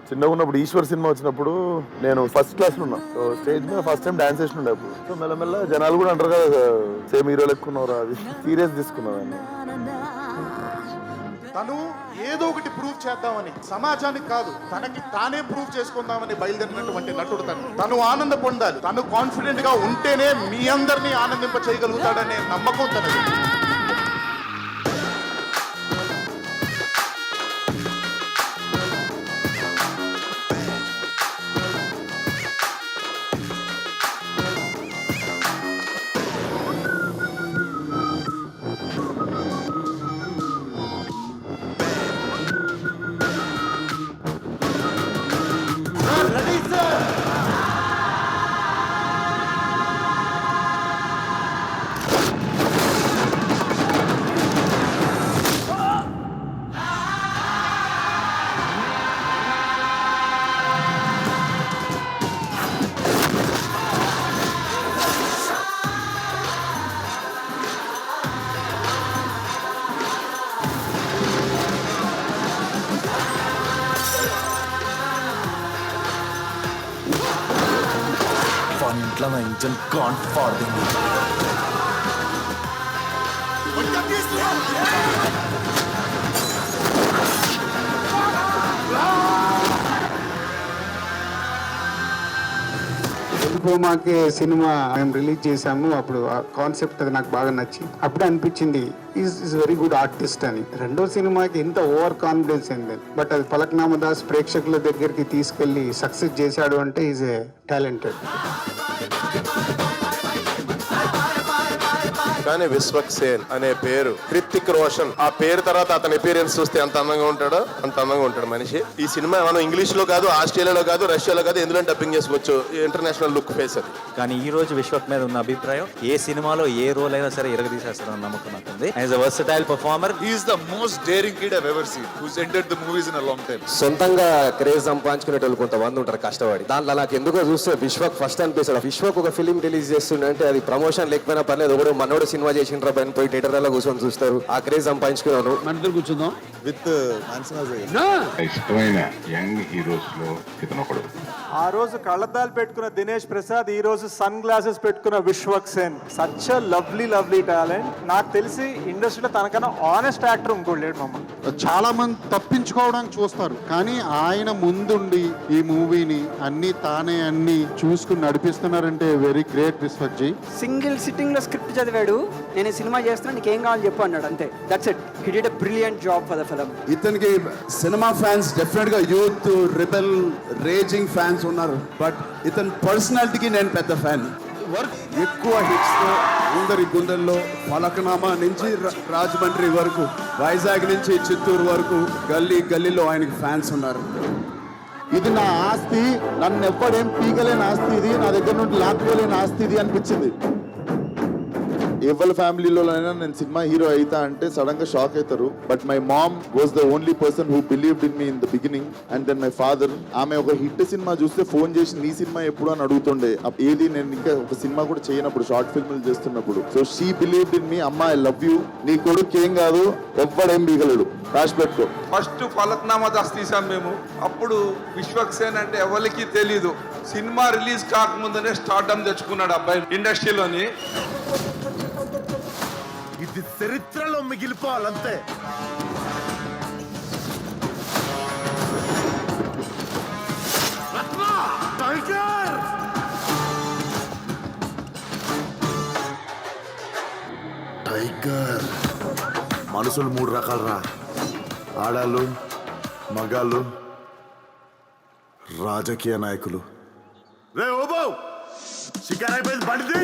చిన్నగా ఉన్నప్పుడు ఈశ్వర్ సినిమా వచ్చినప్పుడు నేను ఫస్ట్ క్లాస్లో ఉన్నా. సో స్టేజ్ మీద ఫస్ట్ టైం డాన్స్ చేసినుండే అప్పుడు. సో మెల్లమెల్ల జనాలు కూడా అంటారు కదా సేమ్ హీరో లెక్కున్నారా, అది సీరియస్ తీసుకున్నాను. తను ఏదో ఒకటి ప్రూవ్ చేద్దామని, సమాజానికి కాదు తనకి తానే ప్రూవ్ చేసుకుందామని బయలుదేరినటువంటి నటుడు తను ఆనంద పొందాలి. తను కాన్ఫిడెంట్ గా ఉంటేనే మీ అందరినీ ఆనందింప చేయగలుగుతాడనే నమ్మకం తనది. ఇంట్లో నా ఇంజన్ కాన్ ఫార్దింగ్. మాకే సినిమా మేము రిలీజ్ చేసాము. అప్పుడు ఆ కాన్సెప్ట్ అది నాకు బాగా నచ్చింది. అప్పుడే అనిపించింది ఈజ్ వెరీ గుడ్ ఆర్టిస్ట్ అని. రెండో సినిమాకి ఎంత ఓవర్ కాన్ఫిడెన్స్ అయింది, బట్ అది ఫలక్నామా దాస్ ప్రేక్షకుల దగ్గరికి తీసుకెళ్లి సక్సెస్ చేశాడు అంటే ఈజ్ ఏ టాలెంటెడ్. కానీ విశ్వక్సేన్ అనే పేరు, హృతిక్ రోషన్ ఆ పేరు తర్వాత అతని అపీరెన్స్ చూస్తే ఎంత అందంగా ఉంటాడో అంత అందంగా ఉంటాడు మనిషి. ఈ సినిమా మనం ఇంగ్లీష్ లో కాదు, ఆస్ట్రేలియాలో కాదు, రష్యాలో కాదు, ఎందులో డబ్బింగ్ చేసుకోవచ్చు. ఇంటర్నేషనల్ లుక్ ఫేస్ అది. కానీ ఈ రోజు విశ్వక్ మీద ఉన్న అభిప్రాయం ఏ సినిమాలో ఏ రోల్ అయినా సరే ఇరగదీసేస్తారని నమ్మకం నాకుంది. As a versatile performer he is the most daring kid I've ever seen who's entered the movies in a long time. సొంతంగా క్రేజ్ సంపాదించుకునేటోళ్ళు కొంతమంది ఉంటారు కష్టపడి. దాంట్లో నాకు ఎందుకో చూస్తే విశ్వక్ ఫస్ట్ అనిపిస్తాడు. విశ్వక్ ఒక ఫిలిం రిలీజ్ చేస్తుండే అంటే అది ప్రమోషన్ లేకపోయినా పర్లేదు, ఒకడు మనోడు సినిమా చేసిన పైన పోయి థియేటర్లలో కూర్చొని చూస్తారు. ఆ క్రేజ్ సంపాదించుకున్నాను. మన కూర్చుందాం With ఇష్టమైన యంగ్ హీరోస్ లో ఇతను ఒకడు. ఆ రోజు కళ్ళద్దాలు పెట్టుకున్న దినేష్ ప్రసాద్, ఈ రోజు సన్ గ్లాసెస్ పెట్టుకున్న Vishwak Sen. Such lovely talent. నాకు తెలిసి ఇండస్ట్రీలో తనకన్నా ఆనెస్ట్ యాక్టర్ ఇంకోటి లేడు మమ్మ. చాలా మంది తప్పించుకోవడానికి చూస్తారు, కానీ ఆయన ముందుండి ఈ మూవీని అన్ని చూసుకుని నడిపిస్తున్నారంటే very great Vishwak ji. Single sitting లో స్క్రిప్ట్ చదివాడు, నేను సినిమా చేస్తున్నా, నీకేం కావాలని చెప్పు అన్నాడు, అంతే. That's it. He did a brilliant job for the film. ఇతనికి సినిమా ఫ్యాన్స్ డెఫినెట్ గా యూత్ రిబెల్ రేజింగ్ ఫ్యాన్స్ ఉన్నారు, బట్ ఇతని పర్సనాలిటీకి నేను పెద్ద ఫ్యాన్. వర్క్ ఎక్కువ హిట్స్ తో అందరి గుండెల్లో, ఫలక్నామా నుంచి రాజమండ్రి వరకు, వైజాగ్ నుంచి చిత్తూరు వరకు గల్లీలో ఆయనకి ఫ్యాన్స్ ఉన్నారు. ఇది నా ఆస్తి, నన్ను ఎవ్వడేం పీకలేని ఆస్తి, ఇది నా దగ్గర నుండి లాక్కోలేని ఆస్తి ఇది అనిపించింది. ఎవరి ఫ్యామిలీలోనైనా నేను సినిమా హీరో అయితా అంటే సడన్ గా షాక్ అవుతారు. But my mom was the only person who believed in me in the beginning. And then my father, ఆమె ఒక హిట్ సినిమా చూస్తే ఫోన్ చేసి నీ సినిమా ఎప్పుడు అని అడుగుతుండే. ఏది నేను ఇంకా ఒక సినిమా కూడా చేయనప్పుడు, షార్ట్ ఫిల్మ్లు చేస్తున్నప్పుడు. సో షీ బిలీవ్డ్ ఇన్ మీ. అమ్మా ఐ లవ్ యూ, నీ కొడుకు ఏం కాదు, ఎవ్వడేం బిగలడు, రాసి పెట్టుకో. ఫస్ట్ ఫలక్నామా దాస్ తీసాం మేము. అప్పుడు విశ్వక్ సేన్ అంటే ఎవరికి తెలీదు. సినిమా రిలీజ్ కాకముందనే స్టార్డమ్ తెచ్చుకున్నాడు అబ్బాయి ఇండస్ట్రీలోని. ఇది చరిత్రలో మిగిలిపోవాలంతే. టైగర్. మనుషులు 3 రకాలరా: ఆడాళ్ళు, మగాళ్ళు, రాజకీయ నాయకులు. రే ఓబో, షికార్ అయిపోయింది, బండి